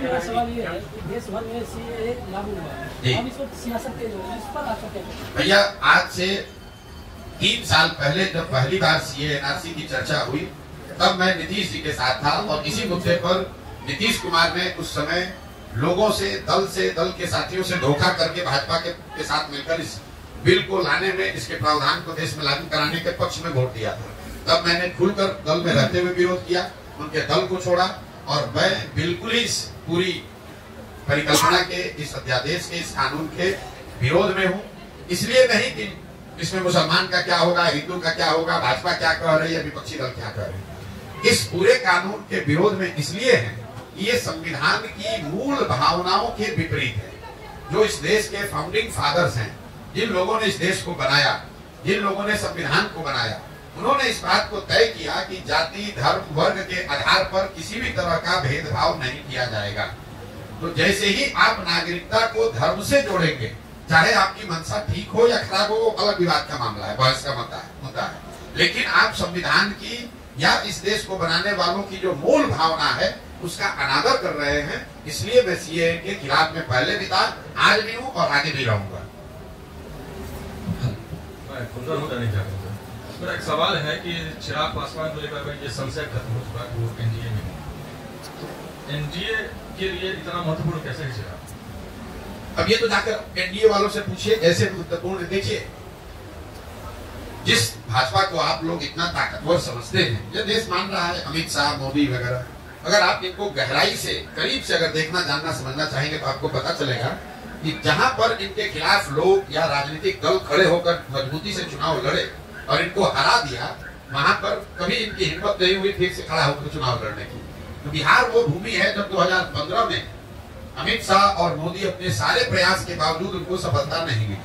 मेरा सवाल ये है कि देश भर में सीएए लागू हुआ, अब इसको सियासत तेज हो रही है, इस पर आपका क्या कहना है? भैया, आज से 3 साल पहले जब पहली बार सीएए एनआरसी की चर्चा हुई, तब मैं नीतीश जी के साथ था और इसी मुद्दे पर नीतीश कुमार ने उस समय लोगों से दल के साथियों से धोखा करके भाजपा के साथ मिलकर इस बिल को लाने में, इसके प्रावधान को देश में लागू कराने के पक्ष में वोट दिया था। तब मैंने खुलकर दल में रहते हुए विरोध किया, उनके दल को छोड़ा और मैं बिल्कुल इस पूरी परिकल्पना के, इस अध्यादेश के, इस कानून के विरोध में हूँ। इसलिए नहीं कि इसमें मुसलमान का क्या होगा, हिंदू का क्या होगा, भाजपा क्या कह रही है, विपक्षी दल क्या कह रहे हैं। इस पूरे कानून के विरोध में इसलिए है कि ये संविधान की मूल भावनाओं के विपरीत है। जो इस देश के फाउंडिंग फादर्स हैं, जिन लोगों ने इस देश को बनाया, जिन लोगों ने संविधान को बनाया, उन्होंने इस बात को तय किया कि जाति, धर्म, वर्ग के आधार पर किसी भी तरह का भेदभाव नहीं किया जाएगा। तो जैसे ही आप नागरिकता को धर्म से जोड़ेंगे, चाहे आपकी मंशा ठीक हो या खराब हो, वो अलग विवाद का मामला है, बहस का मुद्दा है, लेकिन आप संविधान की या इस देश को बनाने वालों की जो मूल भावना है उसका अनादर कर रहे हैं। इसलिए मैं सीएए के खिलाफ में पहले भी था, आज भी हूँ और आगे भी रहूंगा। मेरा एक सवाल है कि चिराग पासवान को लेकर ये संशय खत्म हो चुका है, वो एनडीए में, एनडीए के लिए इतना महत्वपूर्ण कैसे है चिराग? अब ये तो जाकर एनडीए वालों से पूछिए, ऐसे महत्वपूर्ण। देखिए, जिस भाजपा को आप लोग इतना ताकतवर समझते हैं, ये देश मान रहा है, अमित शाह, मोदी वगैरह, अगर आप इनको गहराई से, करीब से अगर देखना, जानना, समझना चाहेंगे तो आपको पता चलेगा कि जहां पर इनके खिलाफ लोग या राजनीतिक दल खड़े होकर मजबूती से चुनाव लड़े और इनको हरा दिया, वहां पर कभी इनकी हिम्मत नहीं हुई फिर से खड़ा होकर चुनाव लड़ने की। तो बिहार वो भूमि है जब 2015 में अमित शाह और मोदी अपने सारे प्रयास के बावजूद उनको सफलता नहीं मिली।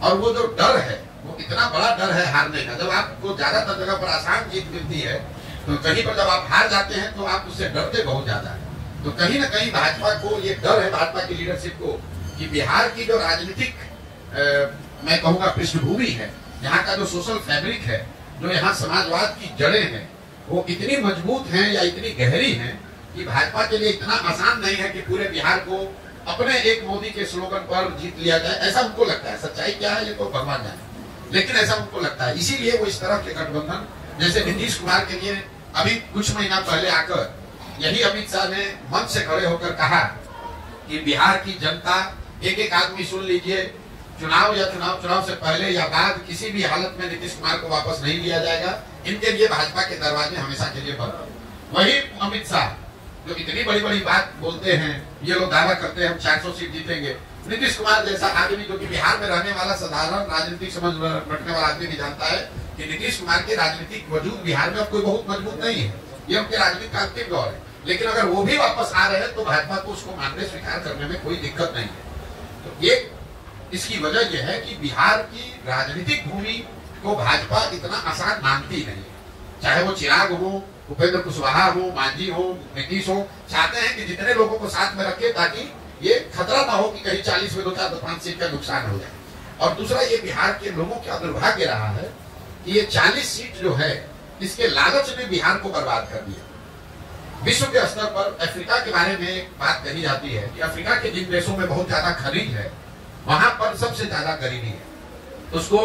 और वो जो डर है, वो इतना बड़ा डर है हारने का। जब आपको ज्यादातर जगह पर आसान जीत मिलती है, तो कहीं पर जब आप हार जाते हैं तो आप उससे डरते बहुत ज्यादा है। तो कहीं ना कहीं भाजपा को ये डर है, भाजपा की लीडरशिप को, कि बिहार की जो राजनीतिक मैं कहूँगा पृष्ठभूमि है, यहाँ का जो सोशल फैब्रिक है, जो यहाँ समाजवाद की जड़ें हैं, वो इतनी मजबूत हैं या इतनी गहरी हैं कि भाजपा के लिए इतना आसान नहीं है कि पूरे बिहार को अपने एक मोदी के स्लोगन पर जीत लिया जाए। ऐसा उनको लगता है। सच्चाई क्या है ये तो भगवान जाने, लेकिन ऐसा उनको लगता है। इसीलिए वो इस तरह के गठबंधन, जैसे नीतीश कुमार के लिए अभी कुछ महीना पहले आकर यही अमित शाह ने मंच से खड़े होकर कहा कि बिहार की जनता, एक आदमी सुन लीजिए, चुनाव या चुनाव से पहले या बाद किसी भी हालत में नीतीश कुमार को वापस नहीं लिया जाएगा। इनके लिए भाजपा के दरवाजे हमेशा के लिए बंद। वही अमित शाह जो इतनी बड़ी बड़ी बात बोलते हैं, ये लोग दावा करते हैं हम 400 सीट जीतेंगे। नीतीश कुमार जैसा आदमी जो कि बिहार में रहने वाला साधारण राजनीतिक समझ रखने वाला आदमी भी जानता है कि नीतीश कुमार के राजनीतिक वजूद बिहार में अब कोई बहुत मजबूत नहीं है। ये उनके राजनीतिक का अंतिम दौर है। लेकिन अगर वो भी वापस आ रहे हैं तो भाजपा को उसको मानने स्वीकार करने में कोई दिक्कत नहीं है। तो ये इसकी वजह यह है कि बिहार की राजनीतिक भूमि को भाजपा इतना आसान मानती नहीं है। चाहे वो चिराग हो, उपेंद्र कुशवाहा हो, मांझी हो, नीतीश हो, चाहते हैं कि जितने लोगों को साथ में रखे ताकि ये खतरा ना हो कि कहीं 40 में 2-4-5 सीट का नुकसान हो जाए। और दूसरा, ये बिहार के लोगों का दुर्भाग्य रहा है कि ये 40 सीट जो है, इसके लालच ने बिहार को बर्बाद कर दिया। विश्व के स्तर पर अफ्रीका के बारे में एक बात कही जाती है कि अफ्रीका के जिन देशों में बहुत ज्यादा खनिज है, वहां पर सबसे ज्यादा गरीबी है। उसको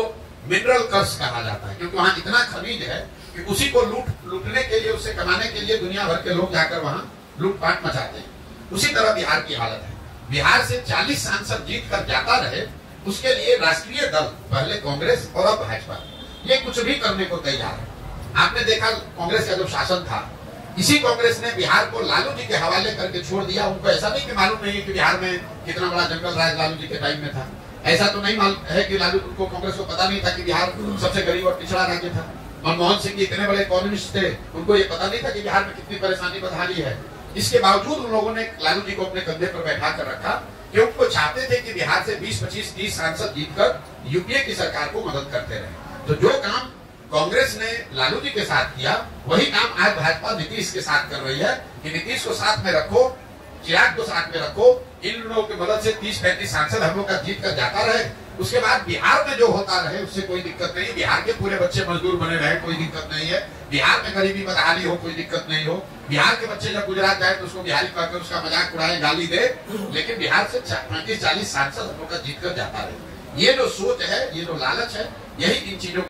मिनरल कर्ज कहा जाता है, क्योंकि वहां इतना खनिज है कि उसी को लूटने के लिए, उससे कमाने के लिए दुनिया भर के लोग जाकर वहां लूटपाट मचाते हैं। उसी तरह बिहार की हालत है। बिहार से 40 सांसद जीत कर जाता रहे, उसके लिए राष्ट्रीय दल, पहले कांग्रेस और अब भाजपा, ये कुछ भी करने को तैयार है। आपने देखा कांग्रेस का जो शासन था, इसी कांग्रेस ने बिहार को लालू जी के हवाले करके छोड़ दिया। उनको ऐसा नहीं कि मालूम नहीं कि बिहार में कितना बड़ा जंगल राज लालू जी के टाइम में था। ऐसा तो नहीं मालूम है कि लालू को, कांग्रेस को पता नहीं था कि बिहार सबसे गरीब और पिछड़ा राज्य था। मनमोहन सिंह जी इतने बड़े इकोनॉमिस्ट थे, उनको ये पता नहीं था कि बिहार में कितनी परेशानी बदहाली है। इसके बावजूद उन लोगों ने लालू जी को अपने कंधे पर बैठा कर रखा, कि उनको चाहते थे कि बिहार से 20, 25, 30 सांसद जीतकर यूपीए की सरकार को मदद करते रहे। तो जो काम कांग्रेस ने लालू जी के साथ किया, वही काम आज भाजपा नीतीश के साथ कर रही है कि नीतीश को साथ में रखो, चिराग को साथ में रखो, इन लोगों की मदद से 30-35 सांसद हम लोग का जीत कर जाता रहे। उसके बाद बिहार में जो होता रहे उससे कोई दिक्कत नहीं, बिहार के पूरे बच्चे मजदूर बने रहे कोई दिक्कत नहीं है, बिहार में गरीबी बदहाली हो कोई दिक्कत नहीं हो, बिहार के बच्चे जब गुजरात जाए तो उसको बिहारी कहकर उसका मजाक उड़ाए, गाली दे, लेकिन बिहार से 35-40 सांसद हम लोग का जीत कर जाता रहे। ये जो सोच है, ये जो लालच है, यही इन चीजों